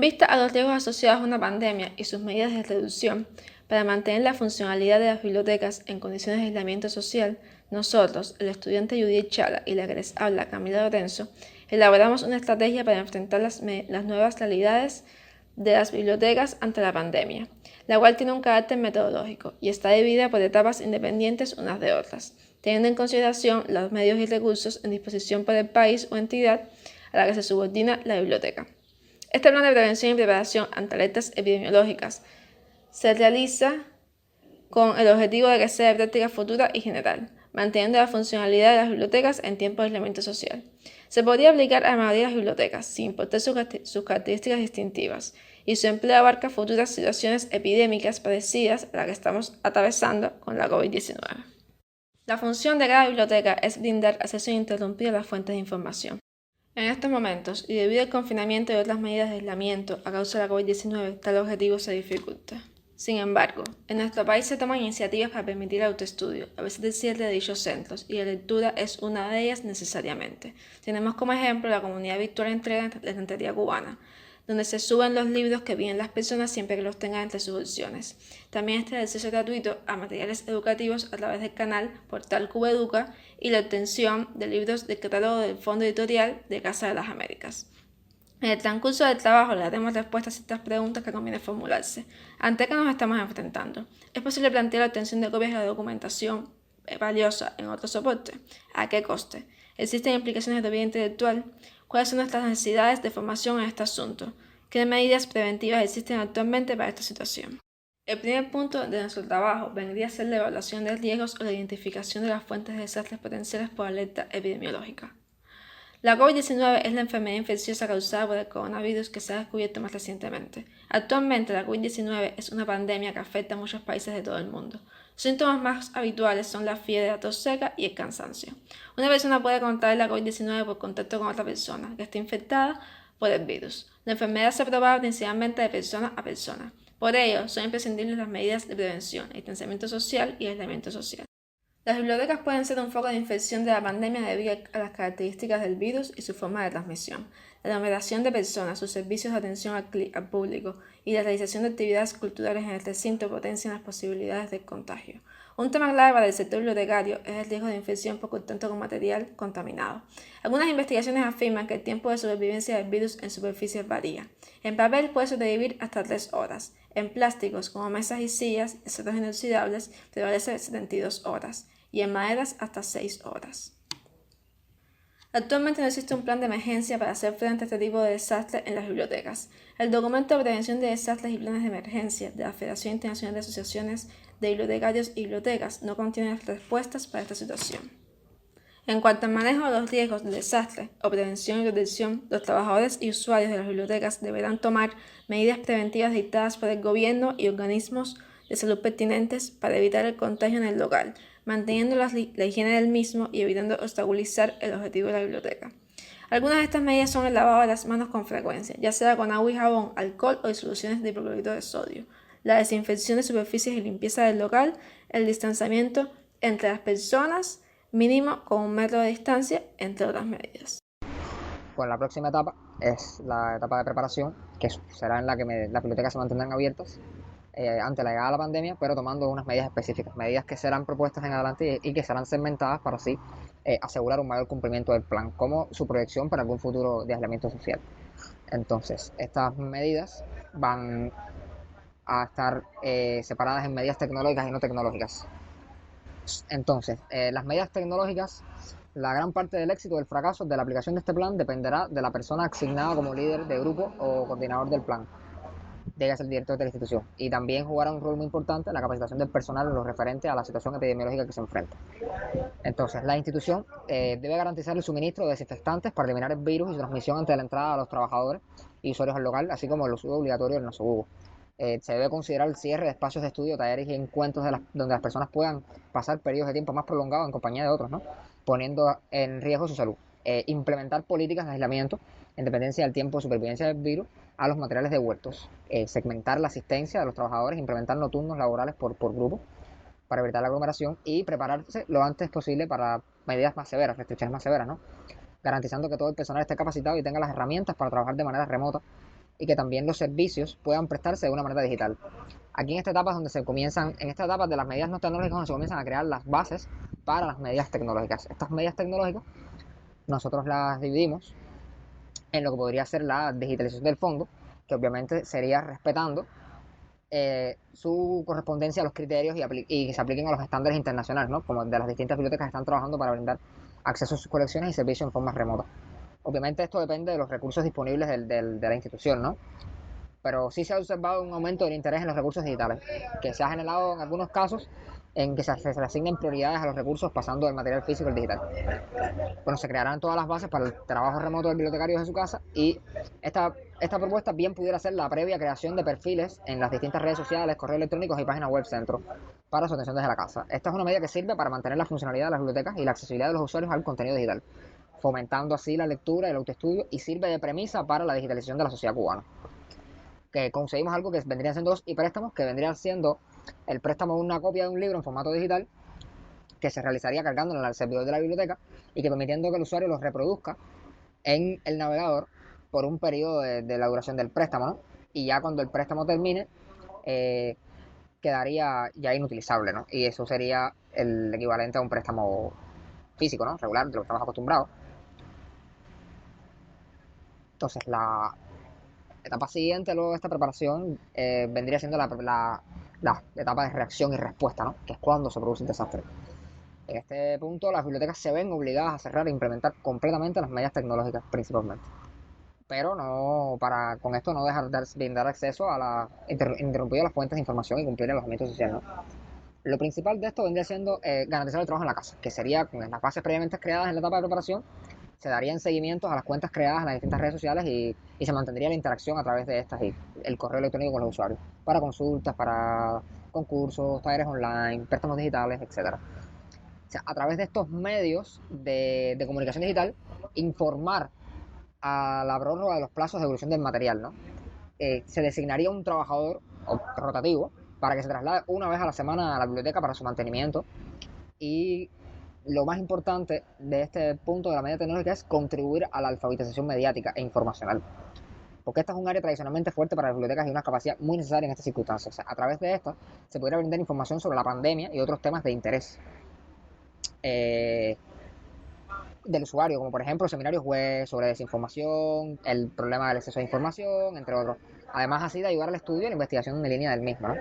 vista a los riesgos asociados a una pandemia y sus medidas de reducción, para mantener la funcionalidad de las bibliotecas en condiciones de aislamiento social, nosotros, el estudiante Judith Chala y la que les habla Camila Lorenzo, elaboramos una estrategia para enfrentar las nuevas realidades de las bibliotecas ante la pandemia, la cual tiene un carácter metodológico y está dividida por etapas independientes unas de otras, teniendo en consideración los medios y recursos en disposición por el país o entidad a la que se subordina la biblioteca. Este plan de prevención y preparación ante alertas epidemiológicas se realiza con el objetivo de que sea de práctica futura y general, manteniendo la funcionalidad de las bibliotecas en tiempos de aislamiento social. Se podría aplicar a la mayoría de las bibliotecas, sin importar sus características distintivas, y su empleo abarca futuras situaciones epidémicas parecidas a las que estamos atravesando con la COVID-19. La función de cada biblioteca es brindar acceso ininterrumpido a las fuentes de información. En estos momentos, y debido al confinamiento y otras medidas de aislamiento a causa de la COVID-19, tal objetivo se dificulta. Sin embargo, en nuestro país se toman iniciativas para permitir el autoestudio, a veces del cierre de dichos centros, y la lectura es una de ellas necesariamente. Tenemos como ejemplo la comunidad virtual Entrega de la Estantería Cubana, donde se suben los libros que piden las personas siempre que los tengan entre sus opciones. También está el acceso gratuito a materiales educativos a través del canal Portal Cubeduca y la obtención de libros del catálogo del Fondo Editorial de Casa de las Américas. En el transcurso del trabajo le daremos respuestas a ciertas preguntas que conviene formularse. ¿Ante qué nos estamos enfrentando? ¿Es posible plantear la obtención de copias de la documentación valiosa en otro soporte? ¿A qué coste? ¿Existen implicaciones de propiedad intelectual? ¿Cuáles son nuestras necesidades de formación en este asunto? ¿Qué medidas preventivas existen actualmente para esta situación? El primer punto de nuestro trabajo vendría a ser la evaluación de riesgos o la identificación de las fuentes de desastres potenciales por alerta epidemiológica. La COVID-19 es la enfermedad infecciosa causada por el coronavirus que se ha descubierto más recientemente. Actualmente, la COVID-19 es una pandemia que afecta a muchos países de todo el mundo. Los síntomas más habituales son la fiebre, la tos seca y el cansancio. Una persona puede contraer la COVID-19 por contacto con otra persona que esté infectada por el virus. La enfermedad se propaga principalmente de persona a persona. Por ello, son imprescindibles las medidas de prevención, distanciamiento social y aislamiento social. Las bibliotecas pueden ser un foco de infección de la pandemia debido a las características del virus y su forma de transmisión. La aglomeración de personas, sus servicios de atención al público y la realización de actividades culturales en el recinto potencian las posibilidades de contagio. Un tema clave para el sector bibliotecario es el riesgo de infección por contacto con material contaminado. Algunas investigaciones afirman que el tiempo de supervivencia del virus en superficies varía. En papel puede sobrevivir hasta 3 horas. En plásticos como mesas y sillas y acero inoxidables prevalece 72 horas. Y en maderas hasta 6 horas. Actualmente no existe un plan de emergencia para hacer frente a este tipo de desastres en las bibliotecas. El documento de prevención de desastres y planes de emergencia de la Federación Internacional de Asociaciones de Bibliotecarios y Bibliotecas no contiene respuestas para esta situación. En cuanto al manejo de los riesgos de desastre o prevención y protección, los trabajadores y usuarios de las bibliotecas deberán tomar medidas preventivas dictadas por el gobierno y organismos de salud pertinentes para evitar el contagio en el local, manteniendo la higiene del mismo y evitando obstaculizar el objetivo de la biblioteca. Algunas de estas medidas son el lavado de las manos con frecuencia, ya sea con agua y jabón, alcohol o disoluciones de hipoclorito de sodio, la desinfección de superficies y limpieza del local, el distanciamiento entre las personas, mínimo con 1 metro de distancia, entre otras medidas. Pues la próxima etapa es la etapa de preparación, que será en la que las bibliotecas se mantendrán abiertas ante la llegada de la pandemia, pero tomando unas medidas específicas, medidas que serán propuestas en adelante y que serán segmentadas para así asegurar un mayor cumplimiento del plan, como su proyección para algún futuro de aislamiento social. Entonces, estas medidas van a estar separadas en medidas tecnológicas y no tecnológicas. Entonces, las medidas tecnológicas, la gran parte del éxito o del fracaso de la aplicación de este plan dependerá de la persona asignada como líder de grupo o coordinador del plan, llega a ser el director de la institución, y también jugará un rol muy importante en la capacitación del personal en lo referente a la situación epidemiológica que se enfrenta. Entonces, la institución debe garantizar el suministro de desinfectantes para eliminar el virus y su transmisión antes de la entrada a los trabajadores y usuarios al local, así como el uso obligatorio del nosobuco. Se debe considerar el cierre de espacios de estudio, talleres y encuentros donde las personas puedan pasar periodos de tiempo más prolongados en compañía de otros, ¿no? Poniendo en riesgo su salud. Implementar políticas de aislamiento en dependencia del tiempo de supervivencia del virus a los materiales devueltos. Segmentar la asistencia de los trabajadores, implementar no turnos laborales por grupo para evitar la aglomeración y prepararse lo antes posible para medidas más severas, restricciones más severas, ¿no? Garantizando que todo el personal esté capacitado y tenga las herramientas para trabajar de manera remota y que también los servicios puedan prestarse de una manera digital. Aquí en esta etapa es donde en esta etapa de las medidas no tecnológicas, donde se comienzan a crear las bases para las medidas tecnológicas. Estas medidas tecnológicas nosotros las dividimos en lo que podría ser la digitalización del fondo, que obviamente sería respetando su correspondencia a los criterios y que se apliquen a los estándares internacionales, ¿no? Como de las distintas bibliotecas que están trabajando para brindar acceso a sus colecciones y servicios en forma remota. Obviamente esto depende de los recursos disponibles de la institución, ¿no? Pero sí se ha observado un aumento del interés en los recursos digitales, que se ha generado en algunos casos en que se le asignen prioridades a los recursos pasando del material físico al digital. Bueno, se crearán todas las bases para el trabajo remoto del bibliotecario desde su casa y esta propuesta bien pudiera ser la previa creación de perfiles en las distintas redes sociales, correos electrónicos y páginas web centro para su atención desde la casa. Esta es una medida que sirve para mantener la funcionalidad de las bibliotecas y la accesibilidad de los usuarios al contenido digital, fomentando así la lectura y el autoestudio, y sirve de premisa para la digitalización de la sociedad cubana. Que conseguimos algo que vendrían siendo los e-préstamos, que vendrían siendo el préstamo de una copia de un libro en formato digital que se realizaría cargándolo en el servidor de la biblioteca y que permitiendo que el usuario los reproduzca en el navegador por un periodo de la duración del préstamo, ¿no? Y ya cuando el préstamo termine, eh, quedaría ya inutilizable, ¿no? Y eso sería el equivalente a un préstamo físico, ¿no? Regular, de lo que estamos acostumbrados. Entonces, la etapa siguiente luego de esta preparación vendría siendo la etapa de reacción y respuesta, ¿no? Que es cuando se produce un desastre. En este punto, las bibliotecas se ven obligadas a cerrar e implementar completamente las medidas tecnológicas principalmente. Pero no, con esto no dejar de brindar acceso a interrumpir las fuentes de información y cumplir el alojamiento social, ¿no? Lo principal de esto vendría siendo garantizar el trabajo en la casa, que sería con las bases previamente creadas en la etapa de preparación, se darían seguimientos a las cuentas creadas en las distintas redes sociales y se mantendría la interacción a través de estas y el correo electrónico con los usuarios, para consultas, para concursos, talleres online, préstamos digitales, etcétera. O sea, a través de estos medios de comunicación digital, informar a la prórroga de los plazos de evolución del material, ¿no? Se designaría un trabajador rotativo para que se traslade una vez a la semana a la biblioteca para su mantenimiento. Y lo más importante de este punto de la medida tecnológica es contribuir a la alfabetización mediática e informacional, porque esta es un área tradicionalmente fuerte para las bibliotecas y una capacidad muy necesaria en estas circunstancias. O sea, a través de esta se podría brindar información sobre la pandemia y otros temas de interés del usuario, como por ejemplo seminarios web sobre desinformación, el problema del exceso de información, entre otros. Además así de ayudar al estudio y la investigación en línea del mismo, ¿no?